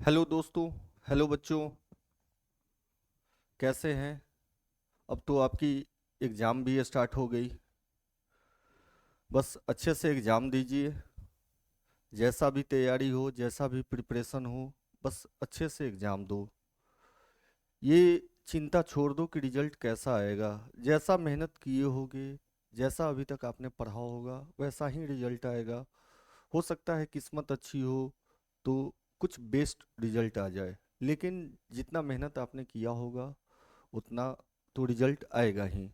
Hello दोस्तों। Hello बच्चों। कैसे हैं? अब तो आपकी एग्ज़ाम भी स्टार्ट हो गई। बस अच्छे से एग्ज़ाम दीजिए। जैसा भी तैयारी हो, जैसा भी प्रिपरेशन हो, बस अच्छे से एग्ज़ाम दो। ये चिंता छोड़ दो कि रिजल्ट कैसा आएगा। जैसा मेहनत किए होगे, जैसा अभी तक आपने पढ़ा होगा, वैसा ही रिजल्ट आएगा। हो सकता है किस्मत अच्छी हो तो कुछ बेस्ट रिजल्ट आ जाए, लेकिन जितना मेहनत आपने किया होगा उतना तो रिजल्ट आएगा ही।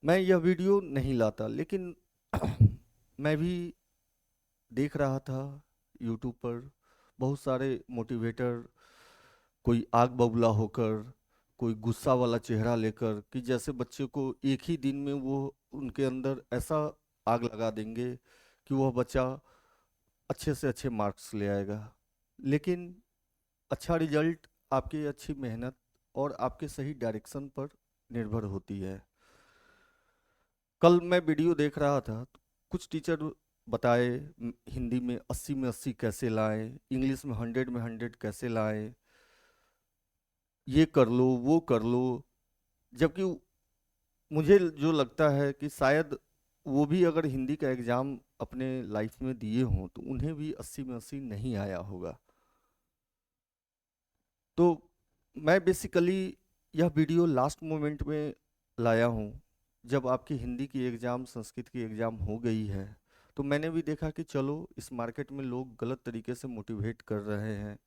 मैं यह वीडियो नहीं लाता, लेकिन मैं भी देख रहा था यूट्यूब पर बहुत सारे मोटिवेटर, कोई आग बबूला होकर, कोई गुस्सा वाला चेहरा लेकर, कि जैसे बच्चे को एक ही दिन में वो उनके अंदर ऐसा आग लगा देंगे कि वह बच्चा अच्छे से अच्छे मार्क्स ले आएगा। लेकिन अच्छा रिजल्ट आपकी अच्छी मेहनत और आपके सही डायरेक्शन पर निर्भर होती है। कल मैं वीडियो देख रहा था तो कुछ टीचर बताए, हिंदी में 80 में 80 कैसे लाएं, इंग्लिश में 100 में 100 कैसे लाएं, ये कर लो वो कर लो। जबकि मुझे जो लगता है कि शायद वो भी अगर हिंदी का एग्ज़ाम अपने लाइफ में दिए हों तो उन्हें भी 80 में 80 नहीं आया होगा। तो मैं बेसिकली यह वीडियो लास्ट मोमेंट में लाया हूँ, जब आपकी हिंदी की एग्ज़ाम, संस्कृत की एग्ज़ाम हो गई है। तो मैंने भी देखा कि चलो, इस मार्केट में लोग गलत तरीके से मोटिवेट कर रहे हैं,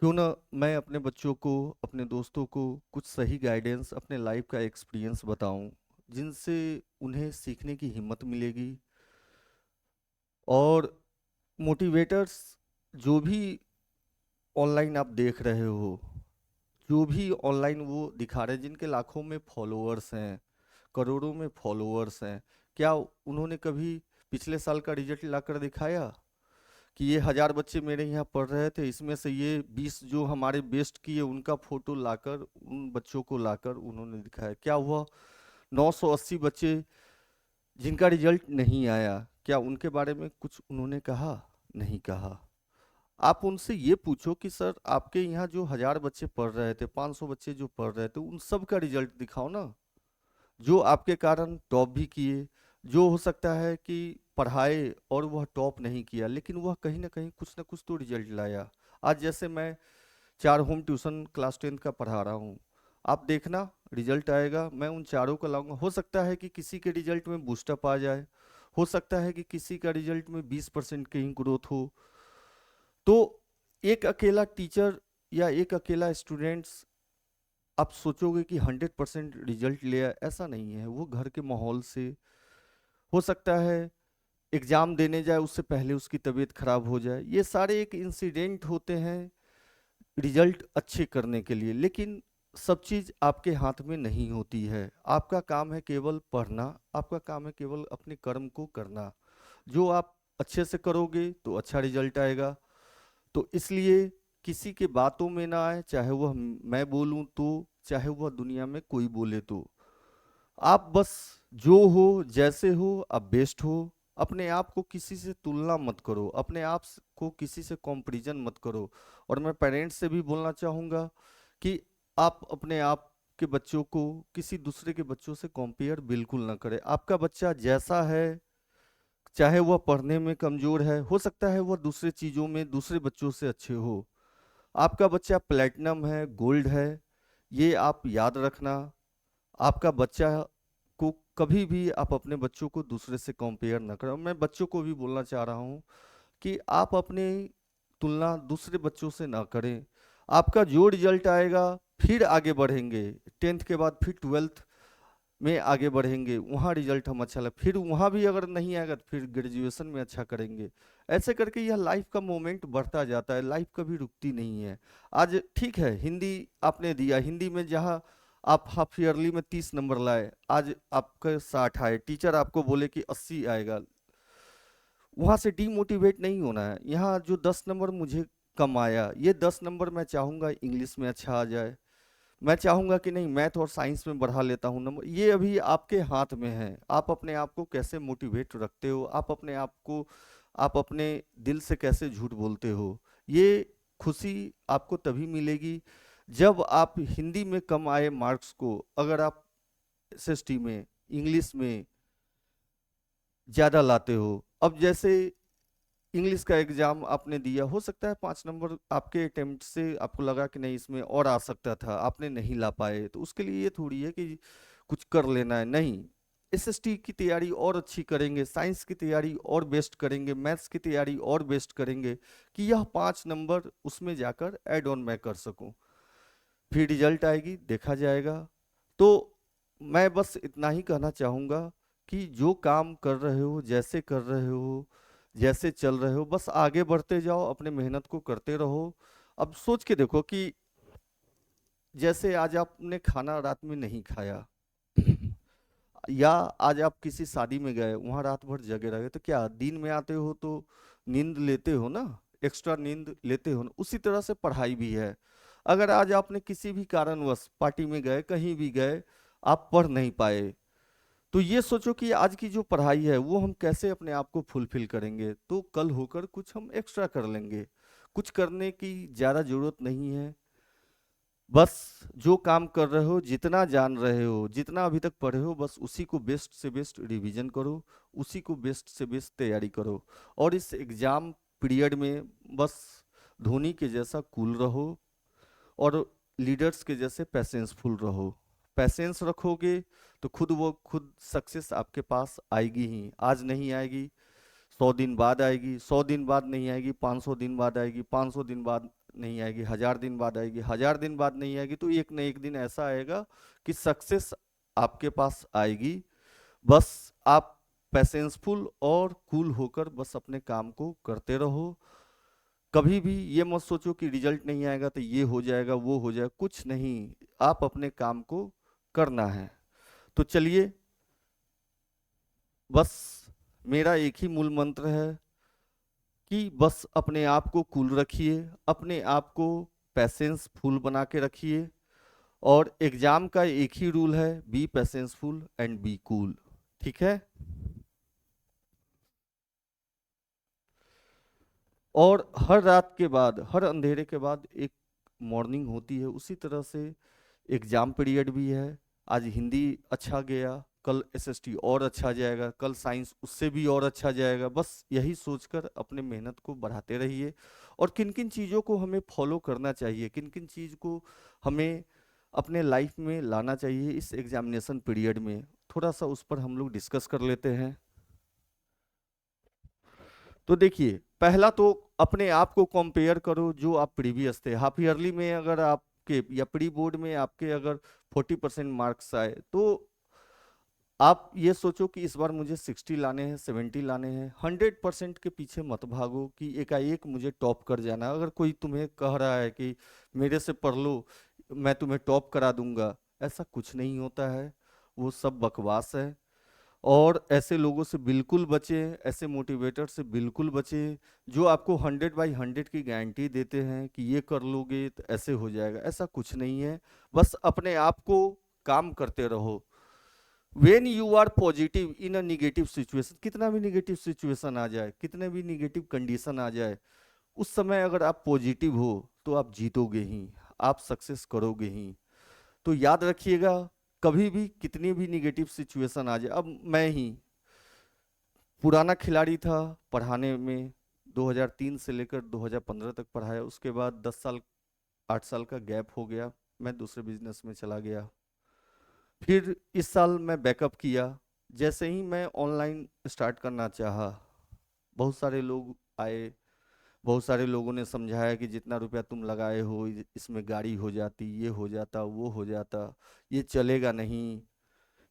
क्यों ना मैं अपने बच्चों को, अपने दोस्तों को कुछ सही गाइडेंस, अपने लाइफ का एक्सपीरियंस बताऊं, जिनसे उन्हें सीखने की हिम्मत मिलेगी। और मोटिवेटर्स जो भी ऑनलाइन आप देख रहे हो, जो भी ऑनलाइन वो दिखा रहे हैं, जिनके लाखों में फॉलोअर्स हैं, करोड़ों में फॉलोअर्स हैं, क्या उन्होंने कभी पिछले साल का रिजल्ट लाकर दिखाया कि ये 1000 बच्चे मेरे यहाँ पढ़ रहे थे, इसमें से ये 20 जो हमारे बेस्ट किए उनका फोटो लाकर, उन बच्चों को लाकर उन्होंने दिखाया? क्या हुआ 980 बच्चे जिनका रिजल्ट नहीं आया, क्या उनके बारे में कुछ उन्होंने कहा? नहीं कहा। आप उनसे ये पूछो कि सर, आपके यहाँ जो 1000 बच्चे पढ़ रहे थे, 500 बच्चे जो पढ़ रहे थे, उन सब का रिजल्ट दिखाओ ना। जो आपके कारण टॉप भी किए, जो हो सकता है कि पढ़ाए और वह टॉप नहीं किया, लेकिन वह कहीं ना कहीं कुछ ना कुछ तो रिजल्ट लाया। आज जैसे मैं 4 होम ट्यूशन क्लास 10th का पढ़ा रहा हूँ, आप देखना रिजल्ट आएगा, मैं उन चारों को लाऊंगा। हो सकता है कि किसी के रिजल्ट में बूस्टअप आ जाए, हो सकता है कि किसी का रिजल्ट में 20% की ही ग्रोथ हो। तो एक अकेला टीचर या एक अकेला स्टूडेंट्स, आप सोचोगे कि 100% रिजल्ट ले आए, ऐसा नहीं है। वो घर के माहौल से, हो सकता है एग्जाम देने जाए उससे पहले उसकी तबीयत खराब हो जाए, ये सारे एक इंसिडेंट होते हैं रिजल्ट अच्छे करने के लिए। लेकिन सब चीज आपके हाथ में नहीं होती है। आपका काम है केवल पढ़ना, आपका काम है केवल अपने कर्म को करना। जो आप अच्छे से करोगे तो अच्छा रिजल्ट आएगा। तो इसलिए किसी के बातों में ना आए, चाहे वह मैं बोलूं तो, चाहे वह दुनिया में कोई बोले तो। आप बस जो हो, जैसे हो, आप बेस्ट हो। अपने आप को किसी से तुलना मत करो, अपने आप को किसी से कंपैरिजन मत करो। और मैं पेरेंट्स से भी बोलना चाहूँगा कि आप अपने आप के बच्चों को किसी दूसरे के बच्चों से कंपेयर बिल्कुल ना करें। आपका बच्चा जैसा है, चाहे वह पढ़ने में कमजोर है, हो सकता है वह दूसरे चीज़ों में दूसरे बच्चों से अच्छे हो। आपका बच्चा प्लेटिनम है, गोल्ड है, ये आप याद रखना। आपका बच्चा को कभी भी आप अपने बच्चों को दूसरे से कंपेयर ना करें। मैं बच्चों को भी बोलना चाह रहा हूँ कि आप अपनी तुलना दूसरे बच्चों से ना करें। आपका जो रिजल्ट आएगा, फिर आगे बढ़ेंगे, 10th के बाद फिर 12th में आगे बढ़ेंगे, वहाँ रिजल्ट हम अच्छा लग, फिर वहाँ भी अगर नहीं आएगा तो फिर ग्रेजुएशन में अच्छा करेंगे। ऐसे करके यह लाइफ का मोमेंट बढ़ता जाता है, लाइफ कभी रुकती नहीं है। आज ठीक है, हिंदी आपने दिया, हिंदी में जहाँ आप हाफ ईयरली में 30 नंबर लाए, आज आपका 60 आए, टीचर आपको बोले कि 80 आएगा, वहाँ से डीमोटिवेट नहीं होना है। यहाँ जो 10 नंबर मुझे कम आया, ये 10 नंबर मैं चाहूँगा इंग्लिश में अच्छा आ जाए, मैं चाहूंगा कि नहीं मैथ और साइंस में बढ़ा लेता हूँ नंबर। ये अभी आपके हाथ में है, आप अपने आप को कैसे मोटिवेट रखते हो, आप अपने आप को, आप अपने दिल से कैसे झूठ बोलते हो, ये खुशी आपको तभी मिलेगी जब आप हिंदी में कम आए मार्क्स को अगर आप एसएसटी में, इंग्लिश में ज़्यादा लाते हो। अब जैसे इंग्लिश का एग्जाम आपने दिया, हो सकता है 5 नंबर आपके अटेम्प्ट से आपको लगा कि नहीं इसमें और आ सकता था, आपने नहीं ला पाए, तो उसके लिए ये थोड़ी है कि कुछ कर लेना है, नहीं। एसएसटी की तैयारी और अच्छी करेंगे, साइंस की तैयारी और बेस्ट करेंगे, मैथ्स की तैयारी और बेस्ट करेंगे कि यह 5 नंबर उसमें जाकर ऐड ऑन मैं कर सकूं। फिर रिजल्ट आएगी, देखा जाएगा। तो मैं बस इतना ही कहना चाहूँगा कि जो काम कर रहे हो, जैसे कर रहे हो, जैसे चल रहे हो, बस आगे बढ़ते जाओ, अपने मेहनत को करते रहो। अब सोच के देखो कि जैसे आज आपने खाना रात में नहीं खाया या आज आप किसी शादी में गए, वहां रात भर जगे रहे, तो क्या दिन में आते हो तो नींद लेते हो ना, एक्स्ट्रा नींद लेते हो ना। उसी तरह से पढ़ाई भी है। अगर आज आपने किसी भी कारणवश पार्टी में गए, कहीं भी गए, आप पढ़ नहीं पाए, तो ये सोचो कि आज की जो पढ़ाई है वो हम कैसे अपने आप को फुलफिल करेंगे, तो कल होकर कुछ हम एक्स्ट्रा कर लेंगे। कुछ करने की ज़्यादा जरूरत नहीं है। बस जो काम कर रहे हो, जितना जान रहे हो, जितना अभी तक पढ़े हो, बस उसी को बेस्ट से बेस्ट रिवीजन करो, उसी को बेस्ट से बेस्ट तैयारी करो। और इस एग्जाम पीरियड में बस धोनी के जैसा कूल रहो और लीडर्स के जैसे पैसेंसफुल रहो। पैसेंस रखोगे तो खुद वो खुद सक्सेस आपके पास आएगी ही। आज नहीं आएगी, 100 दिन बाद आएगी, 100 दिन बाद नहीं आएगी, 500 दिन बाद आएगी, 500 दिन बाद नहीं आएगी, 1000 दिन बाद आएगी, 1000 दिन बाद नहीं आएगी, तो एक न एक दिन ऐसा आएगा कि सक्सेस आपके पास आएगी। बस आप पैसेंसफुल और कूल होकर बस अपने काम को करते रहो। कभी भी ये मत सोचो कि रिजल्ट नहीं आएगा तो ये हो जाएगा, वो हो जाएगा, कुछ नहीं। आप अपने काम को करना है। तो चलिए, बस मेरा एक ही मूल मंत्र है कि बस अपने आप को कूल रखिए, अपने आप को पैसेंस फुल बना के रखिए। और एग्जाम का एक ही रूल है, बी पैसेंसफुल एंड बी कूल। ठीक है। और हर रात के बाद, हर अंधेरे के बाद एक मॉर्निंग होती है, उसी तरह से एग्जाम पीरियड भी है। आज हिंदी अच्छा गया, कल एसएसटी और अच्छा जाएगा, कल साइंस उससे भी और अच्छा जाएगा। बस यही सोचकर अपने मेहनत को बढ़ाते रहिए। और किन किन चीज़ों को हमें फॉलो करना चाहिए, किन किन चीज़ को हमें अपने लाइफ में लाना चाहिए इस एग्जामिनेशन पीरियड में, थोड़ा सा उस पर हम लोग डिस्कस कर लेते हैं। तो देखिए, पहला तो अपने आप को कंपेयर करो जो आप प्रीवियस थे। हाफ ईयरली में अगर आपके या प्री बोर्ड में आपके अगर 40% मार्क्स आए, तो आप ये सोचो कि इस बार मुझे 60 लाने हैं, 70 लाने हैं। 100% के पीछे मत भागो कि एकाएक मुझे टॉप कर जाना है। अगर कोई तुम्हें कह रहा है कि मेरे से पढ़ लो, मैं तुम्हें टॉप करा दूंगा, ऐसा कुछ नहीं होता है, वो सब बकवास है। और ऐसे लोगों से बिल्कुल बचें, ऐसे मोटिवेटर से बिल्कुल बचें जो आपको 100/100 की गारंटी देते हैं कि ये कर लोगे तो ऐसे हो जाएगा। ऐसा कुछ नहीं है। बस अपने आप को काम करते रहो। When you are positive in a negative situation, कितना भी निगेटिव सिचुएशन आ जाए, कितने भी निगेटिव कंडीशन आ जाए, उस समय अगर आप पॉजिटिव हो तो आप जीतोगे ही, आप सक्सेस करोगे ही। तो याद रखिएगा, कभी भी कितनी भी निगेटिव सिचुएशन आ जाए। अब मैं ही पुराना खिलाड़ी था पढ़ाने में, 2003 से लेकर 2015 तक पढ़ाया, उसके बाद 10 साल 8 साल का गैप हो गया, मैं दूसरे बिजनेस में चला गया। फिर इस साल मैं बैकअप किया। जैसे ही मैं ऑनलाइन स्टार्ट करना चाहा, बहुत सारे लोग आए, बहुत सारे लोगों ने समझाया कि जितना रुपया तुम लगाए हो इसमें गाड़ी हो जाती, ये हो जाता, वो हो जाता, ये चलेगा नहीं।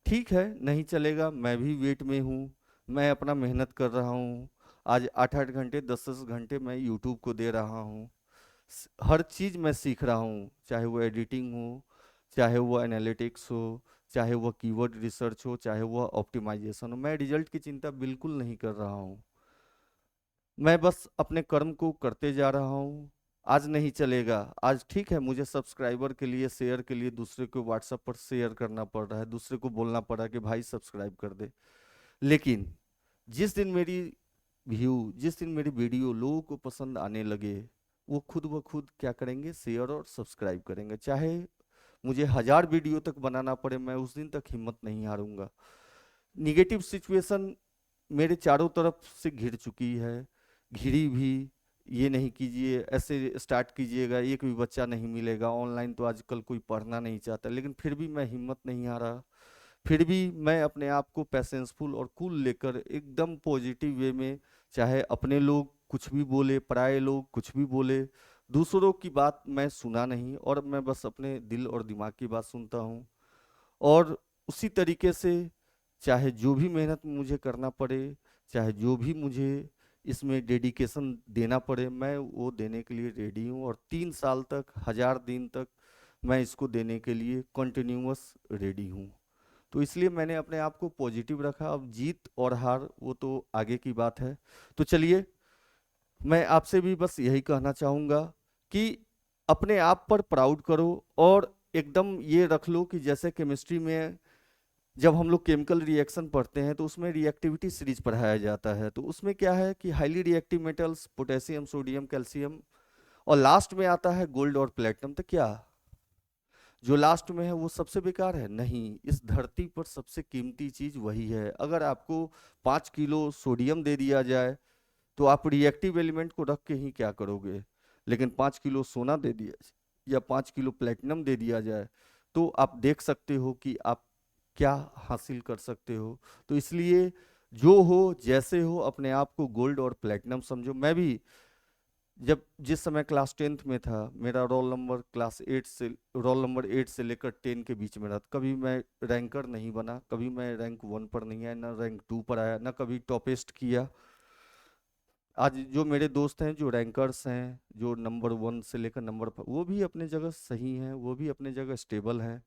ठीक है, नहीं चलेगा, मैं भी वेट में हूँ, मैं अपना मेहनत कर रहा हूँ। आज 8-8 घंटे 10-10 घंटे मैं यूट्यूब को दे रहा हूँ। हर चीज़ मैं सीख रहा हूँ, चाहे वो एडिटिंग हो, चाहे वो एनालिटिक्स हो, चाहे वो कीवर्ड रिसर्च हो, चाहे वो ऑप्टिमाइजेशन हो। मैं रिजल्ट की चिंता बिल्कुल नहीं कर रहा हूँ। मैं बस अपने कर्म को करते जा रहा हूँ। आज नहीं चलेगा, आज ठीक है, मुझे सब्सक्राइबर के लिए, शेयर के लिए दूसरे को व्हाट्सएप पर शेयर करना पड़ रहा है, दूसरे को बोलना पड़ रहा है कि भाई सब्सक्राइब कर दे। लेकिन जिस दिन मेरी व्यू, जिस दिन मेरी वीडियो लोगों को पसंद आने लगे, वो खुद ब खुद क्या करेंगे, शेयर और सब्सक्राइब करेंगे। चाहे मुझे 1000 वीडियो तक बनाना पड़े, मैं उस दिन तक हिम्मत नहीं हारूंगा। निगेटिव सिचुएशन मेरे चारों तरफ से घिर चुकी है, घिरी भी। ये नहीं कीजिए, ऐसे स्टार्ट कीजिएगा, एक भी बच्चा नहीं मिलेगा, ऑनलाइन तो आजकल कोई पढ़ना नहीं चाहता। लेकिन फिर भी मैं हिम्मत नहीं हारा, फिर भी मैं अपने आप को पैसेंसफुल और कूल लेकर एकदम पॉजिटिव वे में, चाहे अपने लोग कुछ भी बोले, पराये लोग कुछ भी बोले, दूसरों की बात मैं सुना नहीं, और मैं बस अपने दिल और दिमाग की बात सुनता हूँ। और उसी तरीके से चाहे जो भी मेहनत मुझे करना पड़े, चाहे जो भी मुझे इसमें डेडिकेशन देना पड़े, मैं वो देने के लिए रेडी हूँ। और 3 साल तक, 1000 दिन तक मैं इसको देने के लिए कंटिन्यूअस रेडी हूँ। तो इसलिए मैंने अपने आप को पॉजिटिव रखा। अब जीत और हार वो तो आगे की बात है। तो चलिए, मैं आपसे भी बस यही कहना चाहूँगा कि अपने आप पर प्राउड करो, और एकदम ये रख लो कि जैसे केमिस्ट्री में जब हम लोग केमिकल रिएक्शन पढ़ते हैं तो उसमें रिएक्टिविटी सीरीज पढ़ाया जाता है। तो उसमें क्या है कि highly reactive metals, potassium, sodium, calcium, और लास्ट में आता है गोल्ड और प्लेटिनम। तो क्या जो लास्ट में है वो सबसे बेकार है? नहीं, इस धरती पर सबसे कीमती चीज वही है। अगर आपको 5 किलो सोडियम दे दिया जाए तो आप रिएक्टिव एलिमेंट को रख के ही क्या करोगे? लेकिन 5 किलो सोना दे दिया या 5 किलो प्लेटिनम दे दिया जाए तो आप देख सकते हो कि आप क्या हासिल कर सकते हो। तो इसलिए जो हो जैसे हो, अपने आप को गोल्ड और प्लेटिनम समझो। मैं भी जब जिस समय क्लास 10th में था, मेरा रोल नंबर 8 से लेकर 10 के बीच में रहा। कभी मैं रैंकर नहीं बना, कभी मैं रैंक 1 पर नहीं आया, ना रैंक 2 पर आया, ना कभी टॉपेस्ट किया। आज जो मेरे दोस्त हैं, जो रैंकर्स हैं, जो नंबर 1 से लेकर नंबर, वो भी अपने जगह सही हैं, वो भी अपने जगह स्टेबल हैं,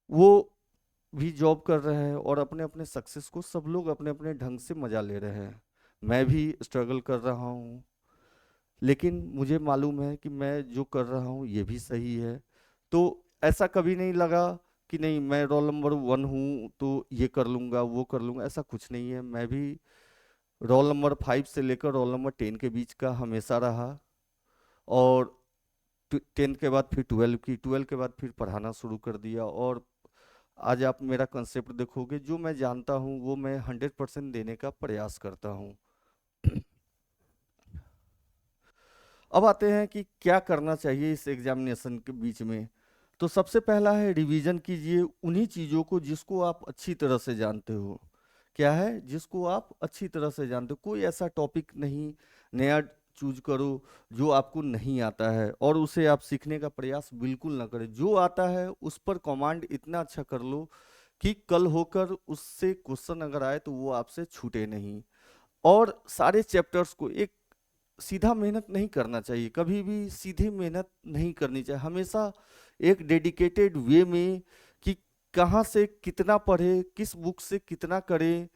वो भी जॉब कर रहे हैं, और अपने अपने सक्सेस को सब लोग अपने अपने ढंग से मजा ले रहे हैं। मैं भी स्ट्रगल कर रहा हूँ, लेकिन मुझे मालूम है कि मैं जो कर रहा हूँ ये भी सही है। तो ऐसा कभी नहीं लगा कि नहीं मैं रोल नंबर 1 हूँ तो ये कर लूँगा, वो कर लूँगा, ऐसा कुछ नहीं है। मैं भी रोल नंबर 5 से लेकर रोल नंबर 10 के बीच का हमेशा रहा। और 10th के बाद फिर 12 की, 12 के बाद फिर पढ़ाना शुरू कर दिया। और आज आप मेरा कंसेप्ट देखोगे, जो मैं जानता हूँ वो मैं 100% देने का प्रयास करता हूँ। अब आते हैं कि क्या करना चाहिए इस एग्जामिनेशन के बीच में। तो सबसे पहला है, रिवीजन कीजिए उन्हीं चीज़ों को जिसको आप अच्छी तरह से जानते हो। क्या है? जिसको आप अच्छी तरह से जानते हो। कोई ऐसा टॉपिक नहीं नया चूज करो जो आपको नहीं आता है, और उसे आप सीखने का प्रयास बिल्कुल ना करें। जो आता है उस पर कमांड इतना अच्छा कर लो कि कल होकर उससे क्वेश्चन अगर आए तो वो आपसे छूटे नहीं। और सारे चैप्टर्स को एक सीधा मेहनत नहीं करना चाहिए, कभी भी सीधी मेहनत नहीं करनी चाहिए। हमेशा एक डेडिकेटेड वे में कि कहाँ से कितना पढ़े, किस बुक से कितना करें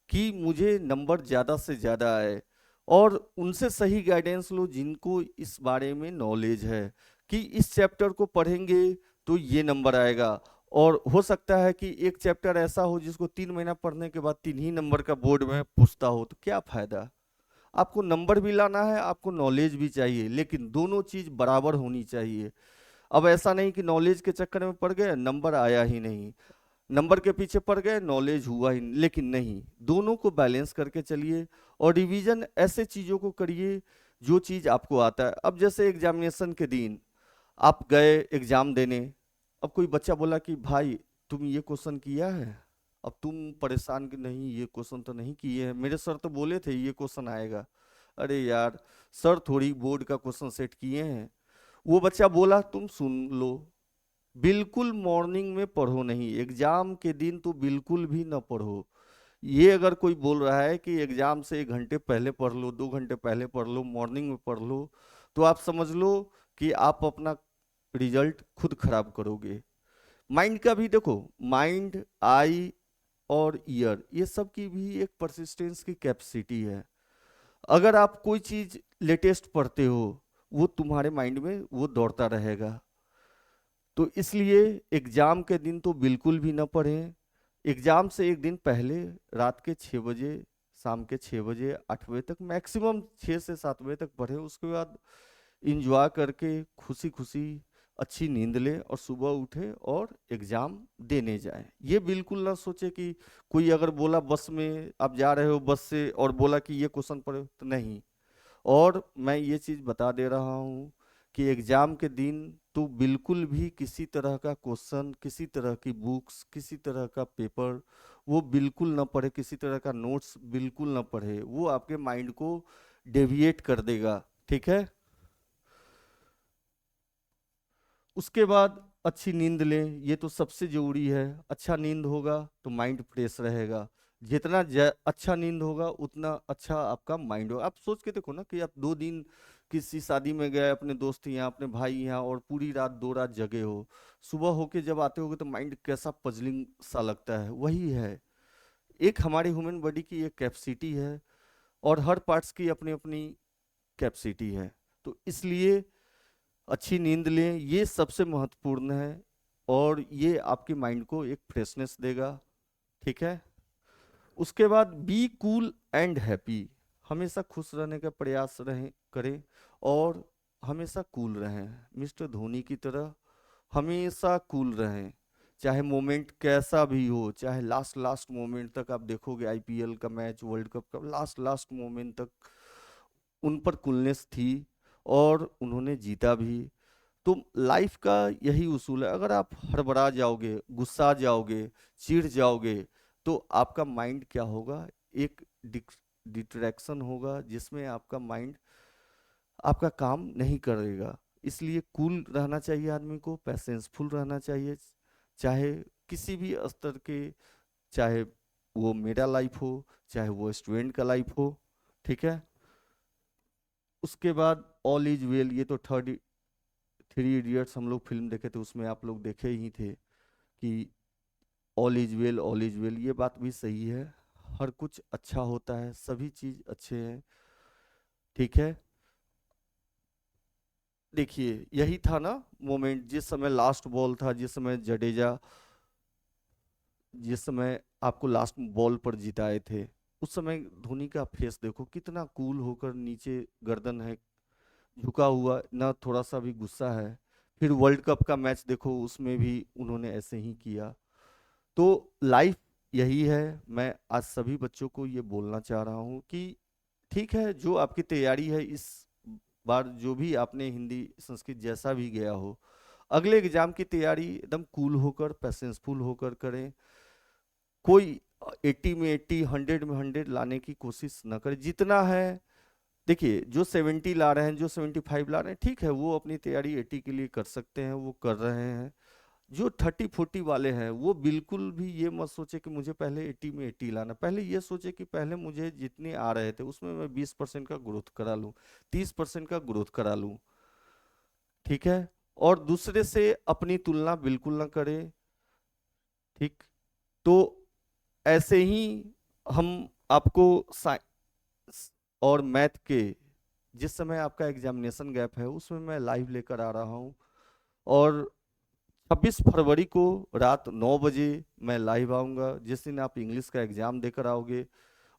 कि मुझे नंबर ज़्यादा से ज़्यादा आए। और उनसे सही गाइडेंस लो जिनको इस बारे में नॉलेज है कि इस चैप्टर को पढ़ेंगे तो ये नंबर आएगा। और हो सकता है कि एक चैप्टर ऐसा हो जिसको 3 महीना पढ़ने के बाद 3 ही नंबर का बोर्ड में पूछता हो, तो क्या फायदा? आपको नंबर भी लाना है, आपको नॉलेज भी चाहिए, लेकिन दोनों चीज बराबर होनी चाहिए। अब ऐसा नहीं कि नॉलेज के चक्कर में पड़ गए, नंबर आया ही नहीं, नंबर के पीछे पड़ गए, नॉलेज हुआ ही नहीं। लेकिन नहीं, दोनों को बैलेंस करके चलिए। और रिवीजन ऐसे चीजों को करिए जो चीज आपको आता है। अब जैसे एग्जामिनेशन के दिन आप गए एग्जाम देने, अब कोई बच्चा बोला कि भाई तुम ये क्वेश्चन किया है। अब तुम परेशान कि नहीं ये क्वेश्चन तो नहीं किए हैं, मेरे सर तो बोले थे ये क्वेश्चन आएगा। अरे यार, सर थोड़ी बोर्ड का क्वेश्चन सेट किए हैं। वो बच्चा बोला तुम सुन लो, बिल्कुल मॉर्निंग में पढ़ो नहीं, एग्जाम के दिन तो बिल्कुल भी ना पढ़ो। ये अगर कोई बोल रहा है कि एग्जाम से 1 घंटे पहले पढ़ लो, 2 घंटे पहले पढ़ लो, मॉर्निंग में पढ़ लो, तो आप समझ लो कि आप अपना रिजल्ट खुद खराब करोगे। माइंड का भी देखो, माइंड, आई और ईयर, ये सब की भी एक परसिस्टेंस की कैपेसिटी है। अगर आप कोई चीज लेटेस्ट पढ़ते हो, वो तुम्हारे माइंड में वो दौड़ता रहेगा। तो इसलिए एग्जाम के दिन तो बिल्कुल भी ना पढ़ें। एग्जाम से एक दिन पहले रात के 6 बजे, शाम के 6 बजे, 8 बजे तक, मैक्सिमम 6 से 7 बजे तक पढ़ें। उसके बाद इंजॉय करके खुशी खुशी अच्छी नींद ले और सुबह उठे और एग्जाम देने जाए। ये बिल्कुल ना सोचे कि कोई अगर बोला बस में आप जा रहे हो बस से और बोला कि ये क्वेश्चन पढ़ो, तो नहीं। और मैं ये चीज बता दे रहा हूँ कि एग्जाम के दिन तो बिल्कुल भी किसी तरह का क्वेश्चन, किसी तरह की बुक्स, किसी तरह का पेपर वो बिल्कुल ना पढ़े, किसी तरह का नोट्स बिल्कुल ना पढ़े, वो आपके माइंड को डेविएट कर देगा। ठीक है। उसके बाद अच्छी नींद लें, ये तो सबसे जरूरी है। अच्छा नींद होगा तो माइंड फ्रेश रहेगा। जितना अच्छा नींद होगा उतना अच्छा आपका माइंड होगा। आप सोच के देखो ना कि आप 2 दिन किसी शादी में गए, अपने दोस्त यहाँ, अपने भाई यहाँ, और पूरी रात 2 रात जगे हो, सुबह होके जब आते होगे तो माइंड कैसा पजलिंग सा लगता है। वही है, एक हमारी ह्यूमन बॉडी की एक कैपेसिटी है और हर पार्ट्स की अपनी अपनी कैपेसिटी है। तो इसलिए अच्छी नींद लें, ये सबसे महत्वपूर्ण है और ये आपके माइंड को एक फ्रेशनेस देगा। ठीक है। उसके बाद बी कूल एंड हैप्पी, हमेशा खुश रहने का प्रयास करें और हमेशा कूल रहें, मिस्टर धोनी की तरह हमेशा कूल रहें। चाहे मोमेंट कैसा भी हो, चाहे लास्ट लास्ट मोमेंट तक, आप देखोगे आईपीएल का मैच, वर्ल्ड कप का लास्ट लास्ट मोमेंट तक उन पर कूलनेस थी और उन्होंने जीता भी। तो लाइफ का यही उसूल है, अगर आप हड़बड़ा जाओगे, गुस्सा जाओगे, चिढ़ जाओगे, तो आपका माइंड क्या होगा, एक डिट्रैक्शन होगा जिसमें आपका माइंड आपका काम नहीं करेगा। इसलिए कूल रहना चाहिए आदमी को, पैसेंसफुल रहना चाहिए, चाहे किसी भी स्तर के, चाहे वो मेरा लाइफ हो, चाहे वो स्टूडेंट का लाइफ हो। ठीक है। उसके बाद ऑल इज वेल, ये तो 3 इडियट्स हम लोग फिल्म देखे थे, उसमें आप लोग देखे ही थे कि all is well, all is well, ये बात भी सही है। हर कुछ अच्छा होता है, सभी चीज अच्छे हैं। ठीक है। देखिए यही था ना मोमेंट, जिस समय लास्ट बॉल था, जिस समय जडेजा, जिस समय आपको लास्ट बॉल पर जिताए थे, उस समय धोनी का फेस देखो, कितना कूल होकर, नीचे गर्दन है झुका हुआ, ना थोड़ा सा भी गुस्सा है। फिर वर्ल्ड कप का मैच देखो, उसमें भी उन्होंने ऐसे ही किया। तो लाइफ यही है। मैं आज सभी बच्चों को ये बोलना चाह रहा हूँ कि ठीक है, जो आपकी तैयारी है इस बार, जो भी आपने हिंदी संस्कृत जैसा भी गया हो, अगले एग्जाम की तैयारी एकदम कूल होकर, पैसेंसफुल होकर करें। कोई 80 में 80, 100 में 100 लाने की कोशिश न करें। जितना है, देखिए जो 70 ला रहे हैं, जो 75 ला रहे हैं, ठीक है, वो अपनी तैयारी 80 के लिए कर सकते हैं, वो कर रहे हैं। जो 30-40 वाले हैं वो बिल्कुल भी ये मत सोचे कि मुझे पहले 80 में 80 लाना, पहले ये सोचे कि पहले मुझे जितने आ रहे थे उसमें मैं 20% का ग्रोथ करा लूं, 30% का ग्रोथ करा लूं। ठीक है। और दूसरे से अपनी तुलना बिल्कुल ना करें। ठीक। तो ऐसे ही हम आपको साइंस और मैथ के, जिस समय आपका एग्जामिनेशन गैप है उसमें मैं लाइव लेकर आ रहा हूँ। और 26 फरवरी को रात 9 बजे मैं लाइव आऊँगा, जिस दिन आप इंग्लिश का एग्जाम देकर आओगे।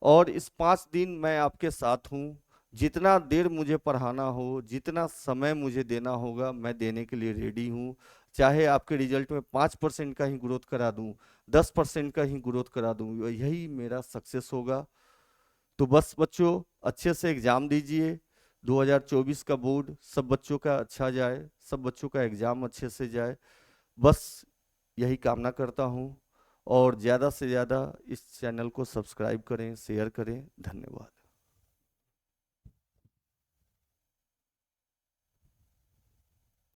और इस 5 दिन मैं आपके साथ हूँ। जितना देर मुझे पढ़ाना हो, जितना समय मुझे देना होगा, मैं देने के लिए रेडी हूँ। चाहे आपके रिजल्ट में 5% का ही ग्रोथ करा दूँ, 10% का ही ग्रोथ करा दूँ, यही मेरा सक्सेस होगा। तो बस बच्चों, अच्छे से एग्जाम दीजिए। 2024 का बोर्ड सब बच्चों का अच्छा जाए, सब बच्चों का एग्जाम अच्छे से जाए, बस यही कामना करता हूँ। और ज़्यादा से ज़्यादा इस चैनल को सब्सक्राइब करें, शेयर करें। धन्यवाद।